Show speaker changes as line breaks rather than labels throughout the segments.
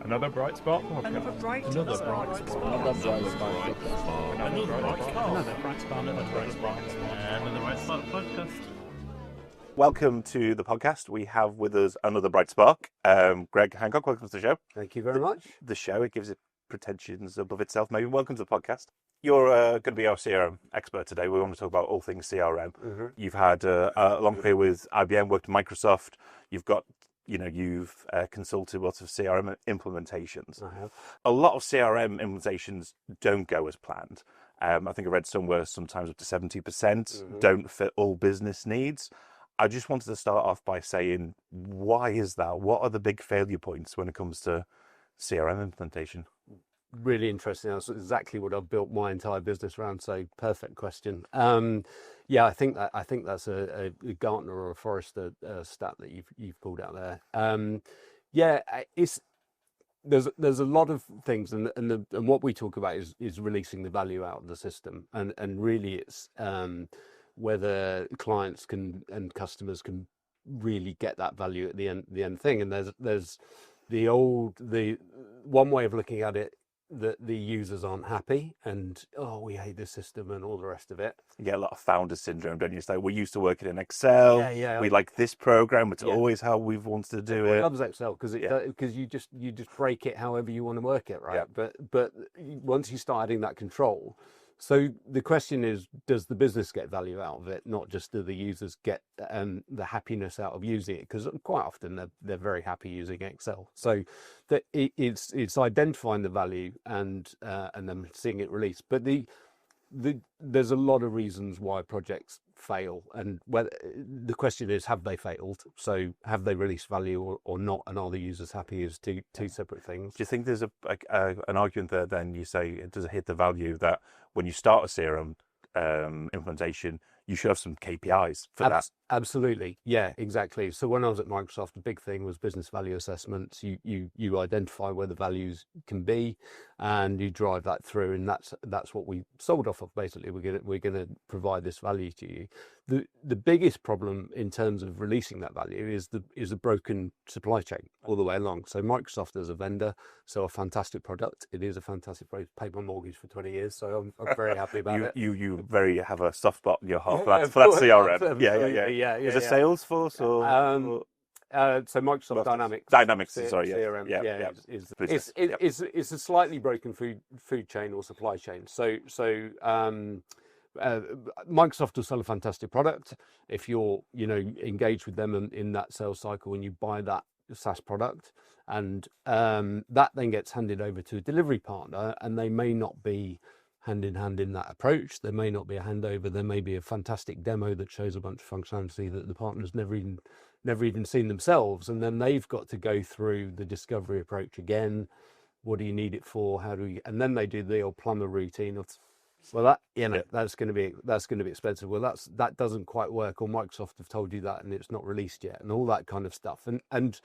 Another bright spot podcast.
Another bright spot.
Another bright spot.
Another bright spot. Podcast.
Welcome to the podcast. We have with us another bright spark. Greg Hancock, welcome to the show.
Thank you very much.
The show, it gives it pretensions above itself. Maybe welcome to the podcast. You're going to be our CRM expert today. We want to talk about all things CRM.
Mm-hmm.
You've had a long career with IBM, worked at Microsoft. You've consulted lots of CRM implementations.
I have.
A lot of CRM implementations don't go as planned. I think I read somewhere sometimes up to 70% don't fit all business needs. I just wanted to start off by saying, why is that? What are the big failure points when it comes to CRM implementation?
Really interesting. That's exactly what I've built my entire business around. So perfect question. I think that's a Gartner or a Forrester stat that you've pulled out there. There's a lot of things, and what we talk about is releasing the value out of the system, and really it's whether clients and customers can really get that value at the end thing. And there's the one way of looking at it, that the users aren't happy and we hate this system and all the rest of it.
You get a lot of founder syndrome, don't you? It's like, we're used to working in Excel. We like this program. It's always how we've wanted to do it.
I love Excel because you just break it however you want to work it, right?
Yeah.
But once you start adding that control, so the question is, does the business get value out of it? Not just do the users get the happiness out of using it? Because quite often they're very happy using Excel. So that it's identifying the value and then seeing it released. But there's a lot of reasons why projects fail, and whether the question is, have they failed? So have they released value or not? And are the users happy? Is two separate things.
Do you think there's an argument there? Then you say, does it hit the value that when you start a CRM implementation, you should have some KPIs for that?
Absolutely, yeah, exactly. So when I was at Microsoft, the big thing was business value assessments. You identify where the values can be, and you drive that through, and that's what we sold off of. Basically, we're gonna provide this value to you. The biggest problem in terms of releasing that value is a broken supply chain all the way along. So Microsoft as a vendor, so a fantastic product. It is a fantastic product. Paid my mortgage for 20 years, so I'm very happy about it.
You very have a soft spot in your heart for that CRM. Yeah. Is it Salesforce or?
So Microsoft Dynamics.
CRM.
It's a slightly broken food chain or supply chain. So Microsoft will sell a fantastic product if you're engaged with them in that sales cycle and you buy that SaaS product, and that then gets handed over to a delivery partner, and they may not be hand in hand in that approach. There may not be a handover. There may be a fantastic demo that shows a bunch of functionality that the partner's never even seen themselves, and then they've got to go through the discovery approach again. What do you need it for? And then they do the old plumber routine of, well, that's going to be expensive. Well, that doesn't quite work, or Microsoft have told you that and it's not released yet, and all that kind of stuff. And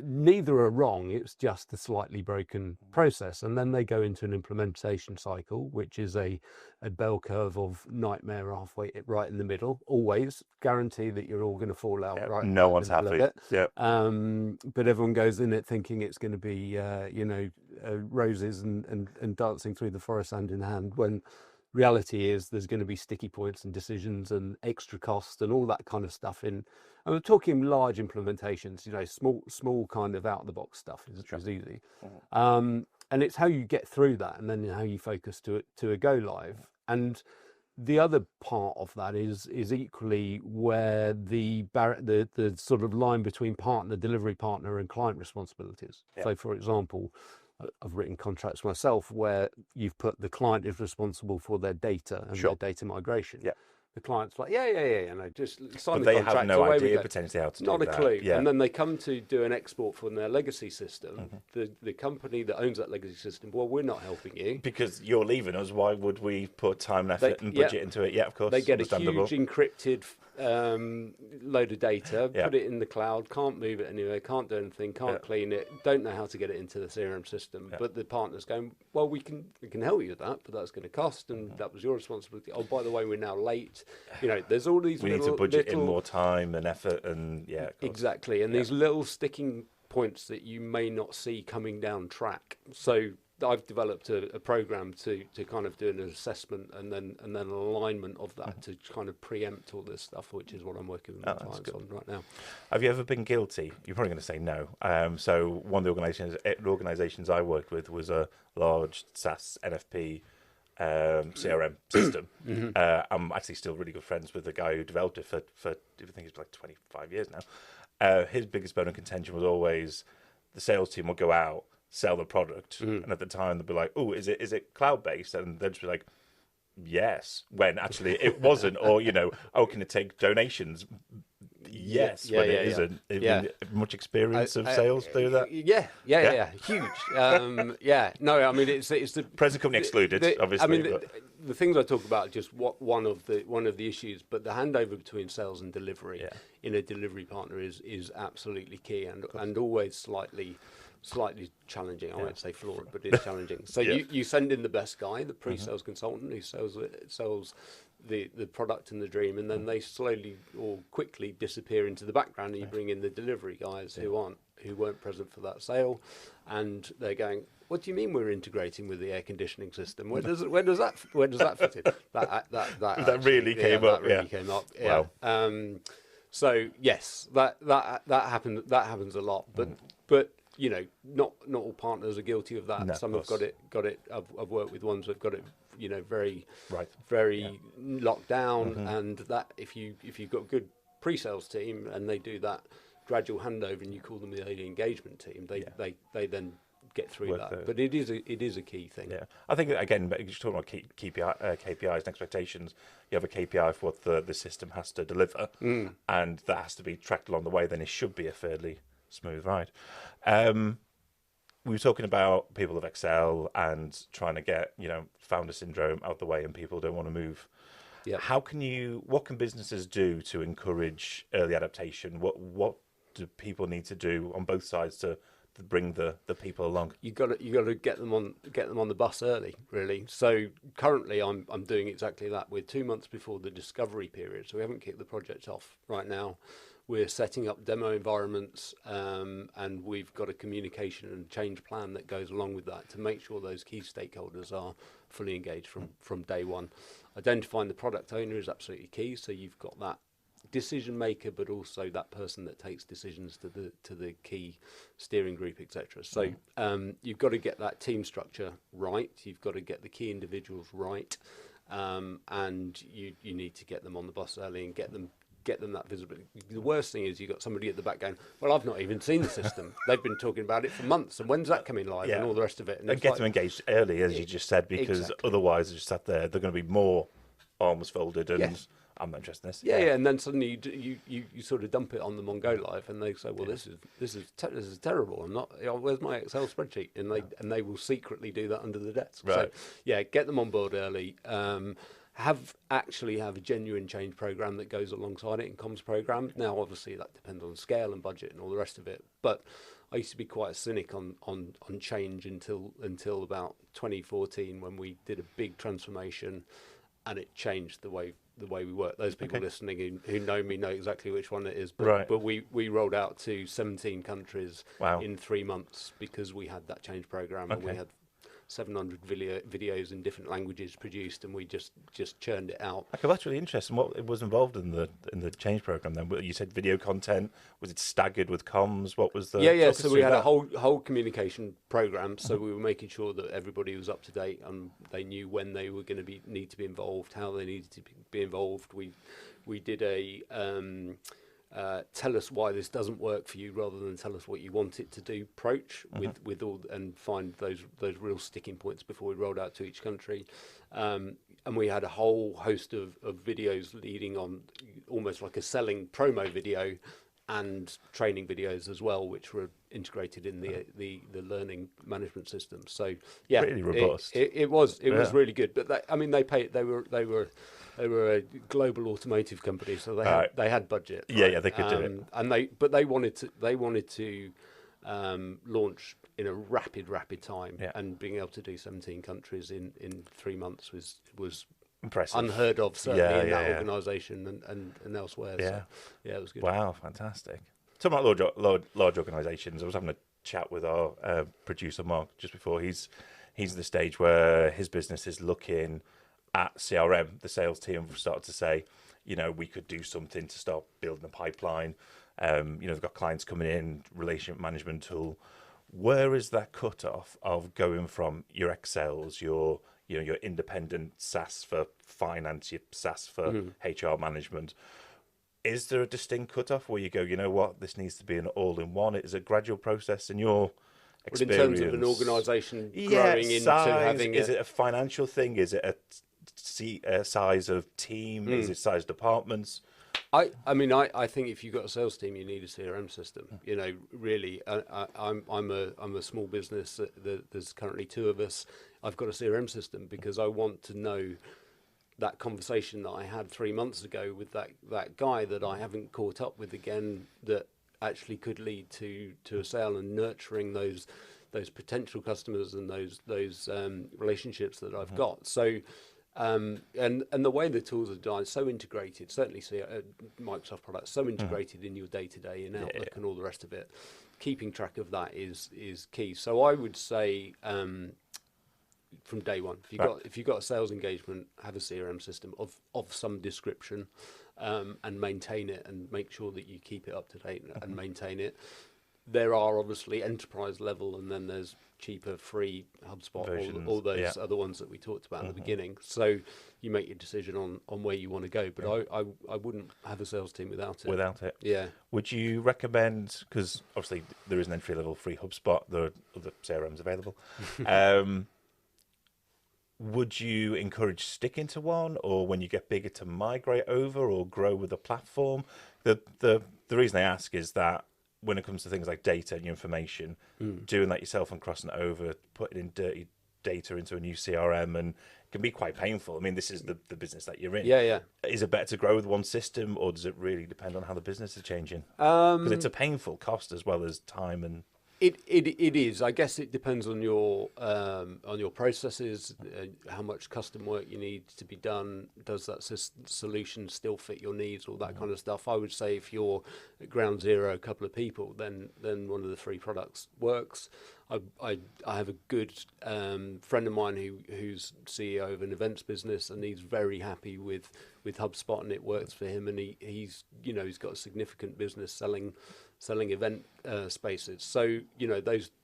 neither are wrong. It's just a slightly broken process, and then they go into an implementation cycle, which is a bell curve of nightmare halfway right in the middle. Always guarantee that you're all going to fall out. Right,
no one's happy.
But everyone goes in it thinking it's going to be roses and dancing through the forest hand in hand, when reality is there's going to be sticky points and decisions and extra costs and all that kind of stuff in. And we're talking large implementations, small kind of out of the box stuff is easy. And it's how you get through that, and then how you focus to a go live. And the other part of that is equally where the sort of line between delivery partner and client responsibilities. Yeah. So for example, I've written contracts myself where you've put the client is responsible for their data and their data migration.
Yeah.
The client's like, just sign
the contract. But
they
have no idea potentially how to do that.
Not a clue.
Yeah.
And then they come to do an export from their legacy system. The company that owns that legacy system, well, we're not helping you.
Because you're leaving us, why would we put time and effort and budget into it? Yeah, of course.
They get a huge encrypted load of data, put it in the cloud, can't move it anywhere, can't do anything, can't clean it, don't know how to get it into the CRM system. But the partner's going, well, we can help you with that, but that's going to cost, and that was your responsibility. Oh, by the way, we're now late. There's all these
we need to budget in more time and effort, and
exactly. And these little sticking points that you may not see coming down track. So I've developed a program to kind of do an assessment and then an alignment of that to kind of preempt all this stuff, which is what I'm working with my clients on right now.
Have you ever been guilty? You're probably going to say no. So one of the organisations I worked with was a large SaaS NFP CRM system. I'm actually still really good friends with the guy who developed it for I think it's like 25 years now. His biggest bone of contention was always the sales team would go out, sell the product, and at the time they'd be like, "Oh, is it cloud based?" And they'd just be like, "Yes," when actually it wasn't. Or "Oh, can it take donations?" Yes, when it isn't. Much experience of sales do that?
Yeah, huge. No, I mean it's the
present company excluded, obviously.
I mean the things I talk about are just one of the issues, but the handover between sales and delivery in a delivery partner is absolutely key and always slightly challenging. I won't say flawed, but it's challenging. So you send in the best guy, the pre-sales consultant who sells the product and the dream, and then they slowly or quickly disappear into the background, and you bring in the delivery guys who weren't present for that sale, and they're going, "What do you mean we're integrating with the air conditioning system? Where does that fit in?" That
really came up.
Yeah.
Wow.
So yes, that happens a lot, but not all partners are guilty of that.
No,
some have got it. I've worked with ones who've got it, very locked down, and that if you've got a good pre-sales team and they do that gradual handover and you call them the engagement team, they then get through that. But it is a key thing. Yeah,
I think again, you're talking about KPIs and expectations. You have a KPI for what the system has to deliver, and that has to be tracked along the way. Then it should be a fairly smooth ride. We were talking about people of Excel and trying to get founder syndrome out the way, and people don't want to move.
Yeah.
What can businesses do to encourage early adaptation? What do people need to do on both sides to bring the people along? You got
to get them on the bus early, really. So currently I'm doing exactly that. We're 2 months before the discovery period, so we haven't kicked the project off right now. We're setting up demo environments, and we've got a communication and change plan that goes along with that to make sure those key stakeholders are fully engaged from day one. Identifying the product owner is absolutely key. So you've got that decision maker, but also that person that takes decisions to the key steering group, etc. So you've got to get that team structure right. You've got to get the key individuals right, and you need to get them on the bus early and get them that visibility. The worst thing is you've got somebody at the back going, "Well, I've not even seen the system. They've been talking about it for months, and when's that coming live?" And all the rest of it. And
get them engaged early, as you just said, because otherwise they're just sat there. They're going to be more arms folded and I'm not interested in this.
Yeah, and then suddenly you sort of dump it on them on Go Live, and they say, "Well, this is terrible. I'm not. Where's my Excel spreadsheet?" And they will secretly do that under the desk.
Right.
So get them on board early. Have a genuine change program that goes alongside it, in comms program. Now, obviously, that depends on scale and budget and all the rest of it. But I used to be quite a cynic on change until about 2014, when we did a big transformation, and it changed the way we work. Those people listening who know me know exactly which one it is. But we rolled out to 17 countries in 3 months because we had that change program, and we had 700 videos in different languages produced, and we just churned it out.
Okay, that's really interesting. What was involved in the change program then? You said video content. Was it staggered with comms? What was the?
Yeah. So we had a whole communication program. So we were making sure that everybody was up to date and they knew when they were going to need to be involved, how they needed to be involved. We did a tell us why this doesn't work for you rather than tell us what you want it to do approach with all, and find those real sticking points before we rolled out to each country. And we had a whole host of videos leading on, almost like a selling promo video and training videos as well, which were integrated in the learning management system. So
really robust.
It was really good. But they were a global automotive company, so they had budget. Right?
Yeah, they could do it.
And they wanted to launch in a rapid time, and being able to do 17 countries in 3 months was
impressive,
unheard of, certainly in that organisation and elsewhere.
Yeah.
So, it was good.
Wow, fantastic. talking about large organisations, I was having a chat with our producer Mark just before. He's at the stage where his business is looking at CRM. The sales team have started to say, we could do something to start building a pipeline. They've got clients coming in, relationship management tool. Where is that cutoff of going from your Excels, your independent SaaS for finance, your SaaS for HR management? Is there a distinct cutoff where you go, you know what, this needs to be an all-in-one? Is it a gradual process in your experience?
In terms of an organisation growing into having
is it a financial thing? Is it a size of team? Is it size of departments?
I think if you've got a sales team, you need a CRM system. Really, I'm a small business. There's currently 2 of us. I've got a CRM system because I want to know that conversation that I had 3 months ago with that guy that I haven't caught up with again, that actually could lead to a sale, and nurturing those potential customers and those relationships that I've got. So. And the way the tools are designed, so integrated, certainly see Microsoft products, so integrated in your day-to-day in Outlook and all the rest of it. Keeping track of that is key. So I would say from day one, if you've got a sales engagement, have a CRM system of some description, and maintain it, and make sure that you keep it up to date and maintain it. There are obviously enterprise level, and then there's cheaper, free HubSpot, all those other ones that we talked about in the beginning. So you make your decision on where you want to go. But I wouldn't have a sales team without it. Yeah.
Would you recommend, because obviously there is an entry-level free HubSpot, there are other CRMs available. Would you encourage sticking to one, or when you get bigger to migrate over or grow with a platform? The reason I ask is that when it comes to things like data and your information, doing that yourself and crossing it over, putting in dirty data into a new CRM, and it can be quite painful. I mean, this is the business that you're in.
Yeah.
Is it better to grow with one system, or does it really depend on how the business is changing? Because it's a painful cost as well as time and.
It is. I guess it depends on your processes, how much custom work you need to be done. Does that solution still fit your needs? All that kind of stuff. I would say if you're at ground zero, a couple of people, then one of the 3 products works. I have a good friend of mine who's CEO of an events business, and he's very happy with HubSpot, and it works for him. And he's got a significant business selling event spaces. So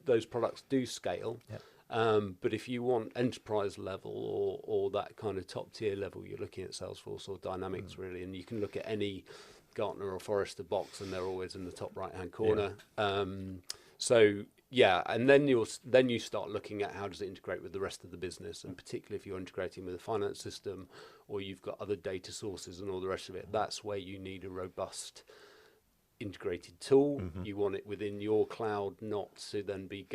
those products do scale. But if you want enterprise level or that kind of top tier level, you're looking at Salesforce or Dynamics really, and you can look at any Gartner or Forrester box, and they're always in the top right hand corner. And then you start looking at how does it integrate with the rest of the business, and particularly if you're integrating with a finance system or you've got other data sources and all the rest of it, that's where you need a robust integrated tool. You want it within your cloud, not to then be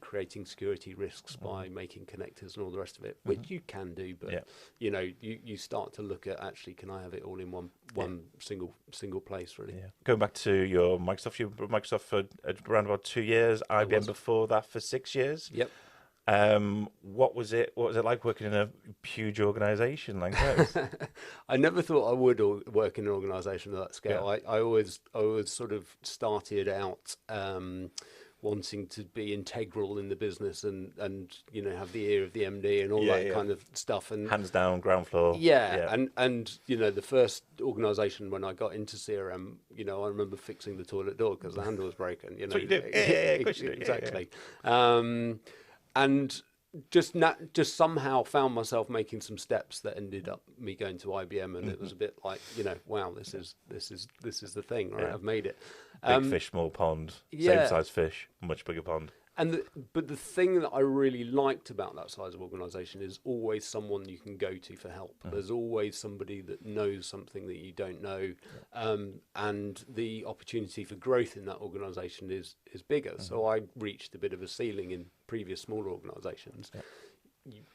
creating security risks by making connectors and all the rest of it, which you can do, but you start to look at, actually, can I have it all in one single place, really?
Going back to your Microsoft, you were Microsoft for around about 2 years, IBM before that for 6 years.
Yep.
What was it like working in a huge organization like this?
I never thought I would work in an organization of that scale. I always sort of started out wanting to be integral in the business and have the ear of the MD and all that kind of stuff, and
hands down, ground floor.
And the first organization when I got into CRM, I remember fixing the toilet door because the handle was broken.
That's what you do.
Exactly. And just somehow found myself making some steps that ended up me going to IBM, and it was a bit like, wow, this is the thing, right? I've made it.
Big fish, small pond. Same size fish, much bigger pond.
But the thing that I really liked about that size of organisation is always someone you can go to for help. There's always somebody that knows something that you don't know, and the opportunity for growth in that organisation is bigger. So I reached a bit of a ceiling in previous smaller organisations.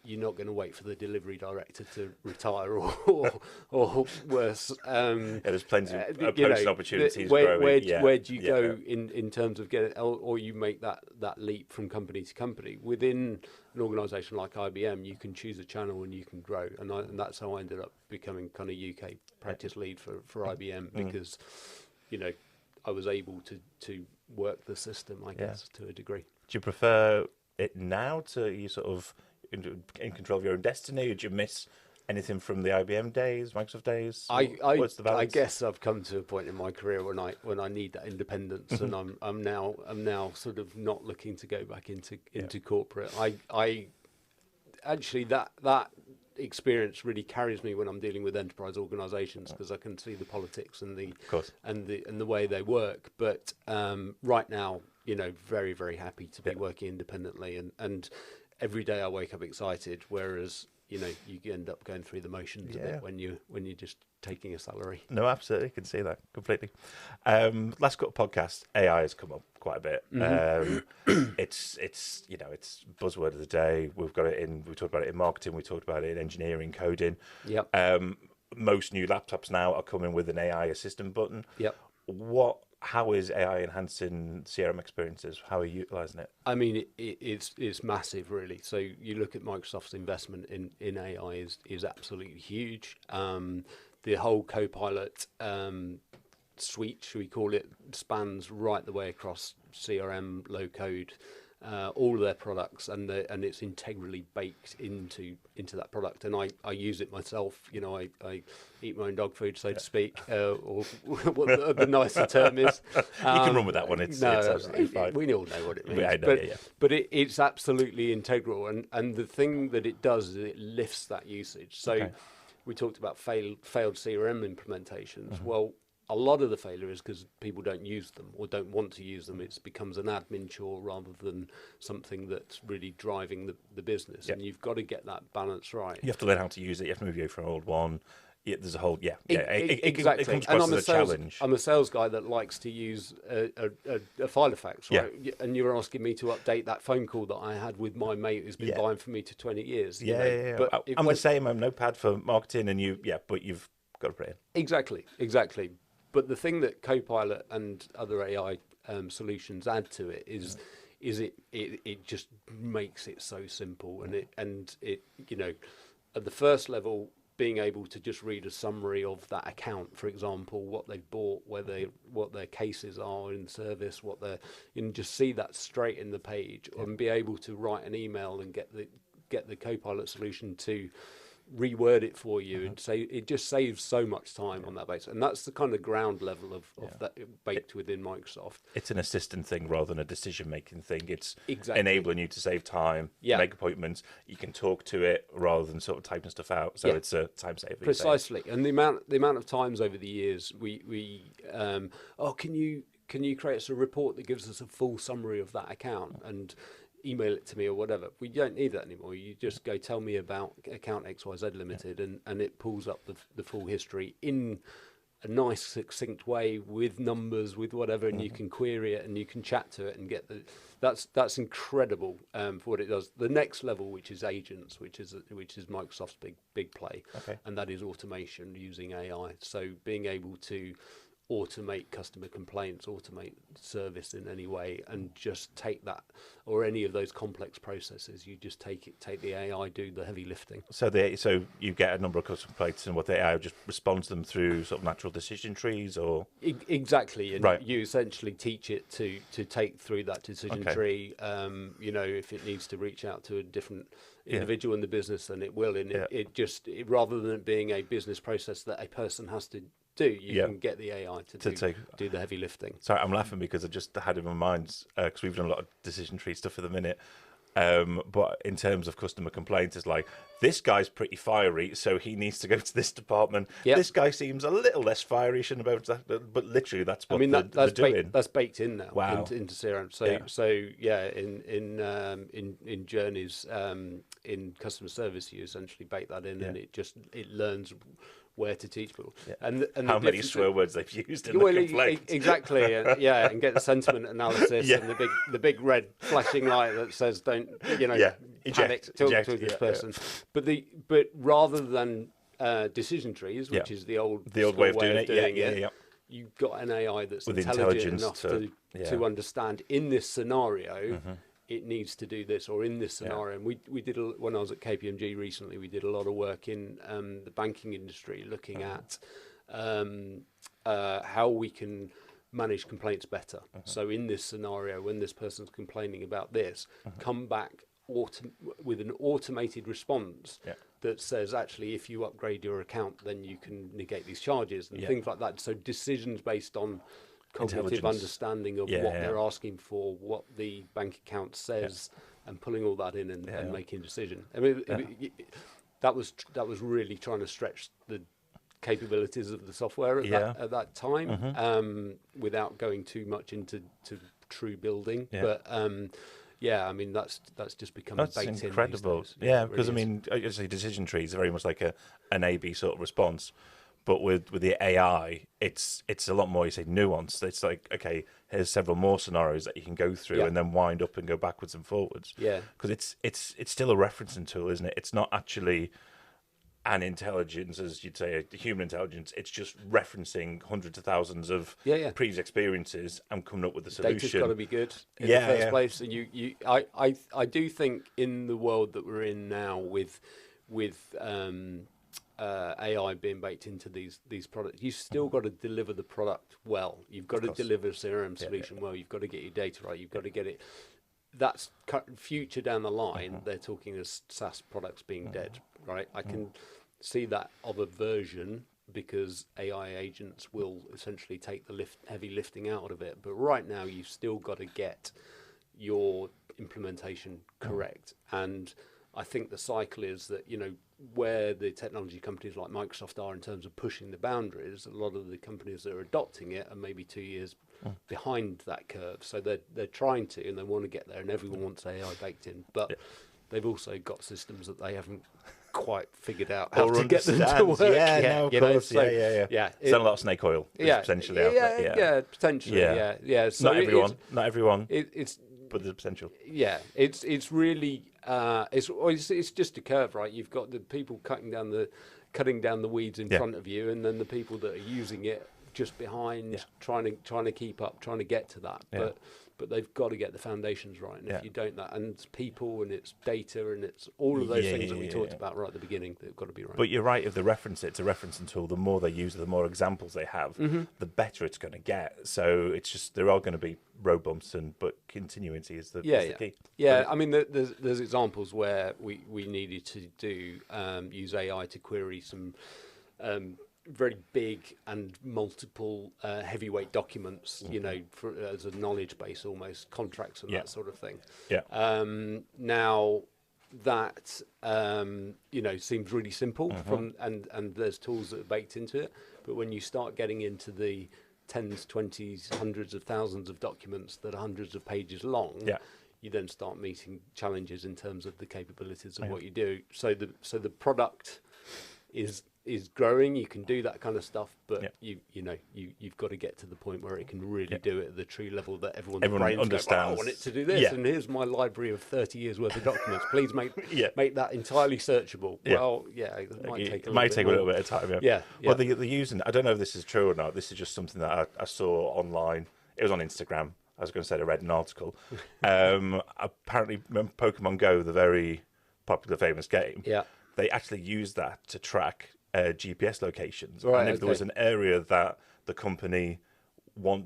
You're not going to wait for the delivery director to retire or worse.
There's plenty of poaching opportunities growing.
Where do you go in terms of getting, or you make that leap from company to company? Within an organisation like IBM, you can choose a channel and you can grow. And that's how I ended up becoming kind of UK practice lead for IBM, because, I was able to work the system, I guess, to a degree.
Do you prefer it now to you sort of in control of your own destiny? Or do you miss anything from the IBM days, Microsoft days? What's the balance?
I guess I've come to a point in my career when I need that independence, and I'm now sort of not looking to go back into corporate. I actually that experience really carries me when I'm dealing with enterprise organisations, because I can see the politics and the way they work. But right now, very, very happy to be working independently, and every day I wake up excited. Whereas you end up going through the motions a bit when you're just taking a salary.
No, absolutely, can see that completely. Last couple of podcasts, AI has come up quite a bit. It's buzzword of the day. We've got it in. We talked about it in marketing. We talked about it in engineering, coding.
Yep.
Most new laptops now are coming with an AI assistant button.
Yep.
How is AI enhancing CRM experiences? How are you utilising it?
I mean, it's massive, really. So you look at Microsoft's investment in AI is absolutely huge. The whole Copilot suite, should we call it, spans right the way across CRM, low code, all of their products, and it's integrally baked into that product. And I use it myself. I eat my own dog food, so to speak, or what the nicer term is.
You can run with that one. It's absolutely fine.
We all know what it means.
I know,
but it's absolutely integral, and the thing that it does is it lifts that usage. So we talked about failed CRM implementations. Well, a lot of the failure is because people don't use them or don't want to use them. It becomes an admin chore rather than something that's really driving the business. And you've got to get that balance right.
You have to learn how to use it. You have to move away from an old one. There's a whole
exactly.
It comes across as a challenge.
I'm a sales guy that likes to use a file effects, right? And you're asking me to update that phone call that I had with my mate who's been buying for me to 20 years.
But I'm the same. I'm Notepad for marketing, and but you've got to put it in.
Exactly. But the thing that Copilot and other AI solutions add to it is it just makes it so simple, and it at the first level, being able to just read a summary of that account, for example, what they've bought, what their cases are in service, just see that straight in the page, and be able to write an email and get the Copilot solution to reword it for you, and say it just saves so much time on that basis. And that's the kind of ground level of that baked within Microsoft.
It's an assistant thing rather than a decision making thing. It's enabling you to save time, make appointments. You can talk to it rather than sort of typing stuff out. So it's a time saver.
Precisely. And the amount of times over the years we can you create us a report that gives us a full summary of that account and email it to me or whatever. We don't need that anymore. You just go, tell me about account XYZ Limited, and it pulls up the full history in a nice succinct way with numbers, with whatever, and you can query it and you can chat to it and get that's incredible for what it does. The next level, which is agents, which is Microsoft's big play, and that is automation using AI. So being able to automate customer complaints, automate service in any way, and just take that, or any of those complex processes, you just take the AI, do the heavy lifting.
So you get a number of customer complaints, and what the AI just responds to them through sort of natural decision trees, or
exactly, and you essentially teach it to take through that decision tree. If it needs to reach out to a different individual in the business, then it will. And it rather than it being a business process that a person has to do, you can get the AI to do the heavy lifting.
Sorry, I'm laughing because I just had in my mind, because we've done a lot of decision tree stuff at the minute, but in terms of customer complaints, it's like, this guy's pretty fiery, so he needs to go to this department. This guy seems a little less fiery, shouldn't have about that, but literally that's what they're doing.
That's baked in now into CRM. In journeys, in customer service, you essentially bake that in, and it learns where to teach people, and
how many swear words they've used in the complaint.
Exactly, and get the sentiment analysis and the big red flashing light that says don't panic, talk to this person. But rather than decision trees, which is the old
way of doing it,
you've got an AI that's
with
intelligent enough to understand, in this scenario, it needs to do this, or in this scenario. And we did, when I was at KPMG recently, we did a lot of work in the banking industry, looking at how we can manage complaints better. So in this scenario, when this person's complaining about this, come back with an automated response that says, actually, if you upgrade your account, then you can negate these charges and things like that. So decisions based on cognitive understanding of what they're asking for, what the bank account says, and pulling all that in and making a decision. I mean, that was really trying to stretch the capabilities of the software at that time, without going too much into true building. But I mean, that's just become baked in. That's
incredible.
These days.
Yeah,
It
because
really
I mean, I say decision trees are very much like an A/B sort of response, but with the AI, it's a lot more, you say, nuanced. It's like, okay, here's several more scenarios that you can go through and then wind up and go backwards and forwards.
Yeah,
because it's still a referencing tool, isn't it? It's not actually an intelligence, as you'd say, a human intelligence. It's just referencing hundreds of thousands of previous experiences and coming up with the solution.
Data's got to be good in the first place. And I do think in the world that we're in now with AI being baked into these products, you've still got to deliver the product well. You've got to deliver a CRM solution well. You've got to get your data right. You've got to get it. That's future down the line. They're talking as SaaS products being dead, right? I can see that of a version because AI agents will essentially take the heavy lifting out of it. But right now, you've still got to get your implementation correct. And I think the cycle is that, where the technology companies like Microsoft are in terms of pushing the boundaries, a lot of the companies that are adopting it are maybe 2 years behind that curve. So they're trying to, and they want to get there, and everyone wants AI baked in. But they've also got systems that they haven't quite figured out how to get them to work.
Yeah, no, of course.
So,
It's a lot of snake oil. Potentially out there.
Potentially. Yeah. So
not everyone.
It's
but the potential.
Yeah, it's really it's just a curve, right? You've got the people cutting down the weeds in front of you, and then the people that are using it just behind, trying to keep up, trying to get to that. But they've got to get the foundations right, and if you don't, and it's people and it's data and it's all of those things that we talked about right at the beginning, they've got to be right.
But you're right, if they reference it, it's a referencing tool. The more they use it, the more examples they have, the better it's going to get. So it's just, there are going to be road bumps, but continuity is the key.
Yeah, I mean, there's examples where we needed to use AI to query some very big and multiple heavyweight documents, as a knowledge base, almost contracts and that sort of thing. Now that seems really simple and there's tools that are baked into it, but when you start getting into the tens, 20s, hundreds of thousands of documents that are hundreds of pages long, you then start meeting challenges in terms of the capabilities of what you do. So the product is growing. You can do that kind of stuff, but you've got to get to the point where it can really do it at the true level that everyone
understands.
Go, I want it to do this, and here's my library of 30 years worth of documents. Please make that entirely searchable. Well, it might take a little bit
of time.
Yeah.
Well, they're using. I don't know if this is true or not. This is just something that I saw online. It was on Instagram. I was going to say I read an article. Apparently, Pokemon Go, the very popular, famous game. They actually use that to track GPS locations. And if there was an area that the company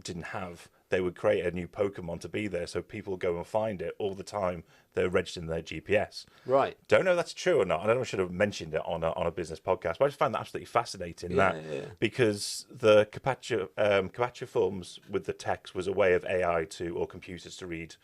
didn't have, they would create a new Pokemon to be there, so people go and find it all the time. They're registering their GPS.
Right.
Don't know if that's true or not. I don't know if I should have mentioned it on a business podcast, but I just find that absolutely fascinating. Because the Captcha forms with the text was a way of AI or computers to read,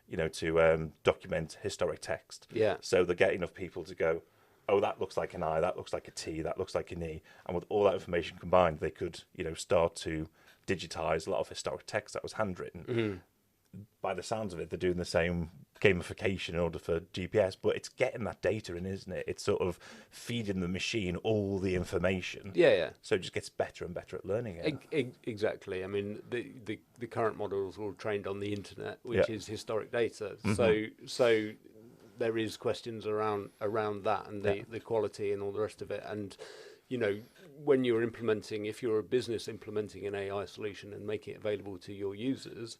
to document historic text. So they get enough people to go, oh, that looks like an I, that looks like a T, that looks like an E. And with all that information combined, they could, start to digitize a lot of historic text that was handwritten. By the sounds of it, they're doing the same gamification in order for GPS, but it's getting that data in, isn't it? It's sort of feeding the machine all the information. So it just gets better and better at learning it.
Exactly. I mean, the current models are all trained on the internet, which is historic data. So there is questions around that and the quality and all the rest of it. And, when you're if you're a business implementing an AI solution and making it available to your users,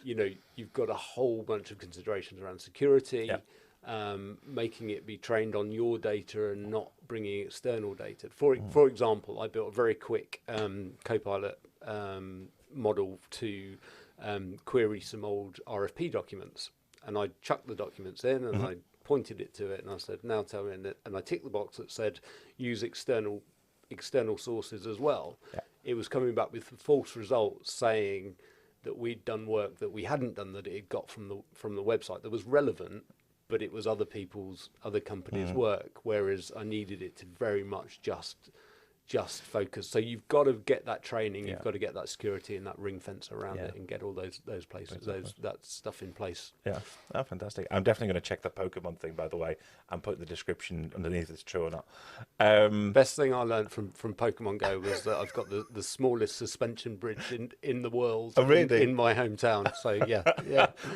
you've got a whole bunch of considerations around security, making it be trained on your data and not bringing external data. For example, I built a very quick Copilot model to query some old RFP documents, and I chucked the documents in and I pointed it to it and I said, now tell me, and I ticked the box that said use external sources as well.
Yeah.
It was coming back with false results saying that we'd done work that we hadn't done, that it had got from the website that was relevant, but it was other companies' work, whereas I needed it to very much just focus. So you've got to get that training, you've got to get that security and that ring fence around it, and get all those places, that stuff in place.
Yeah, oh, fantastic. I'm definitely going to check the Pokemon thing, by the way, and put the description underneath if it's true or not.
Best thing I learned from Pokemon Go was that I've got the smallest suspension bridge in the world.
Oh, really?
in my hometown. So yeah.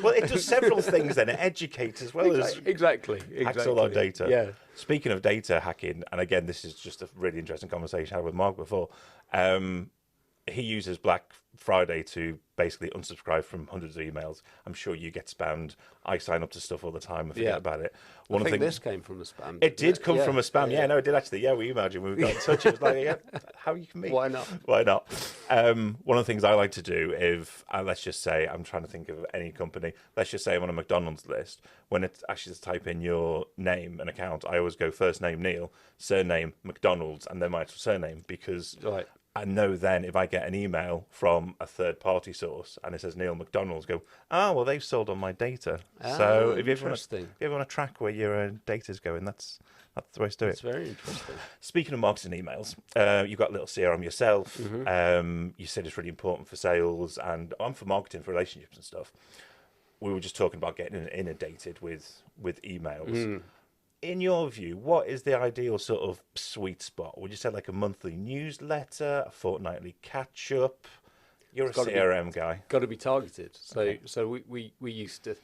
Well, it does several things then. It educates as well as
exactly.
hacks all our data.
Yeah.
Speaking of data hacking, and again, this is just a really interesting conversation I had with Mark before. He uses Black Friday to basically unsubscribe from hundreds of emails. I'm sure you get spammed. I sign up to stuff all the time and forget about it.
I think this came from a spam.
It did come from a spam. Yeah, no, it did actually. Yeah, we emailed you when we got in touch. It was like, yeah, how you can meet?
Why not?
Why not? One of the things I like to do, if let's just say I'm trying to think of any company, let's just say I'm on a McDonald's list. When it's actually to type in your name and account, I always go first name Neil, surname McDonald's, and then my actual surname, because I know then if I get an email from a third-party source and it says Neil McDonald's, go, well, they've sold on my data. So if you ever want to track where your data's going, that's the way to do it.
It's very interesting.
Speaking of marketing emails, you've got a little CRM yourself. You said it's really important for sales, and I'm for marketing, for relationships and stuff. We were just talking about getting inundated with emails. In your view, what is the ideal sort of sweet spot? Would you say like a monthly newsletter, a fortnightly catch-up? You're a CRM guy.
Got to be targeted. So we used to,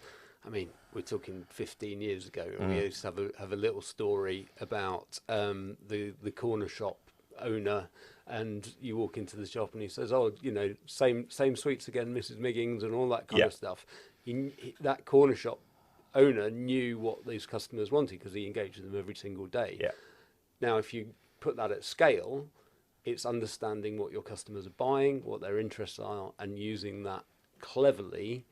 I mean, we're talking 15 years ago, and we used to have a little story about the corner shop owner, and you walk into the shop and he says, same sweets again, Mrs. Miggins, and all that kind of stuff. That corner shop owner knew what these customers wanted because he engaged with them every single day. Now, if you put that at scale, it's understanding what your customers are buying, what their interests are, and using that cleverly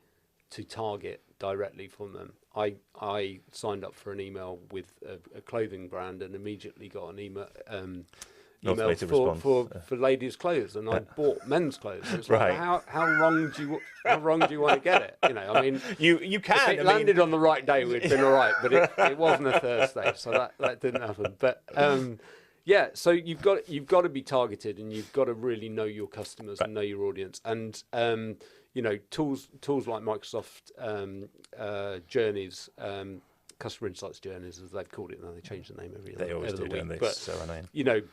to target directly from them. I signed up for an email with a clothing brand and immediately got an email for ladies' clothes, and I bought men's clothes. So it's like, how wrong do you want to get it? I mean,
you can.
If it landed on the right day, we'd been all right, but it wasn't a Thursday, so that didn't happen. But so you've got to be targeted, and you've got to really know your customers and know your audience, and tools like Microsoft Journeys. Customer Insights Journeys, as they've called it now. They change the name every
They always do, don't they?
But,
so annoying.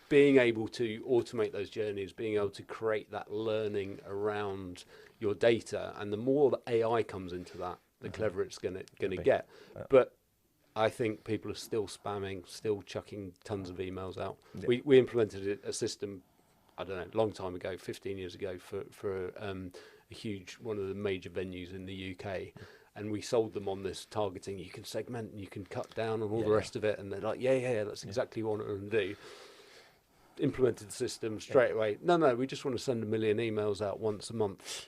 Being able to automate those journeys, being able to create that learning around your data, and the more that AI comes into that, the cleverer it's going to get. But I think people are still spamming, still chucking tons of emails out. We implemented a system, I don't know, a long time ago, 15 years ago, for a huge, one of the major venues in the UK. And we sold them on this targeting. You can segment and you can cut down and all the rest of it. And they're like, that's exactly what I want to do. Implemented the system straight away. No, we just want to send 1 million emails out once a month.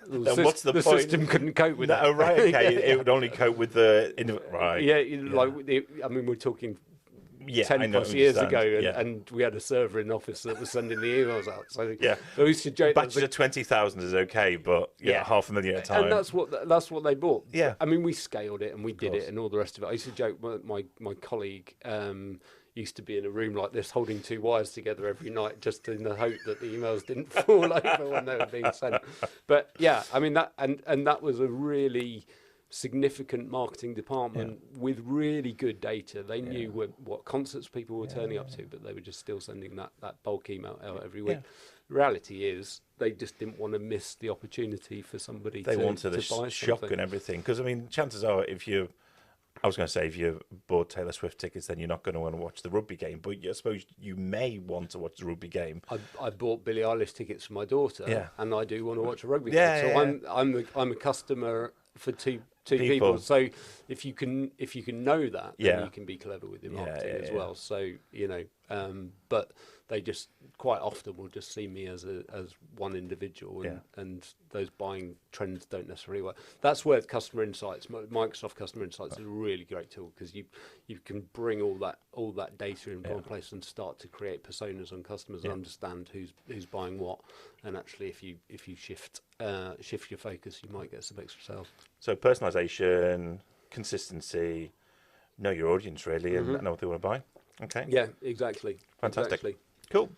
What's the point?
The system couldn't cope with that.
Oh, right, okay. It would only cope with the... Right.
I mean, we're talking 10 plus years ago, and we had a server in office that was sending the emails out. So we used to joke.
Batches of 20,000 is okay, but 500,000 at a time.
And that's what they bought.
Yeah.
I mean, we scaled it and we did it and all the rest of it. I used to joke. My colleague used to be in a room like this, holding 2 wires together every night, just in the hope that the emails didn't fall over when they were being sent. But I mean that, and that was a really significant marketing department with really good data. They knew what concerts people were turning up to, but they were just still sending that bulk email out every week. Reality is they just didn't want to miss the opportunity for somebody to
wanted the
buy
shock
something.
and everything. Because I mean, chances are, if you bought Taylor Swift tickets, then you're not going to want to watch the rugby game. But I suppose you may want to watch the rugby game.
I bought Billie Eilish tickets for my daughter, and I do want to watch a rugby game. So I'm a customer for two people. So if you can know that, then you can be clever with your marketing as well. So but they just quite often will just see me as one individual, and those buying trends don't necessarily work. That's where customer insights, Microsoft Customer Insights, is a really great tool, because you can bring all that data in one place and start to create personas on customers and understand who's buying what. And actually, if you shift your focus, you might get some extra sales.
So personalization, consistency, know your audience really, and know what they want to buy. Okay.
Yeah, exactly.
Fantastic.
Exactly.
Cool.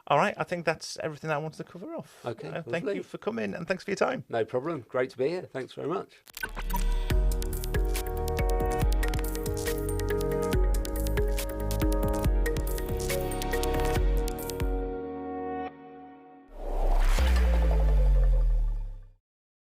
All right. I think that's everything I wanted to cover off.
Okay.
Thank
lovely.
you for coming, and thanks for your time.
No problem. Great to be here. Thanks very much.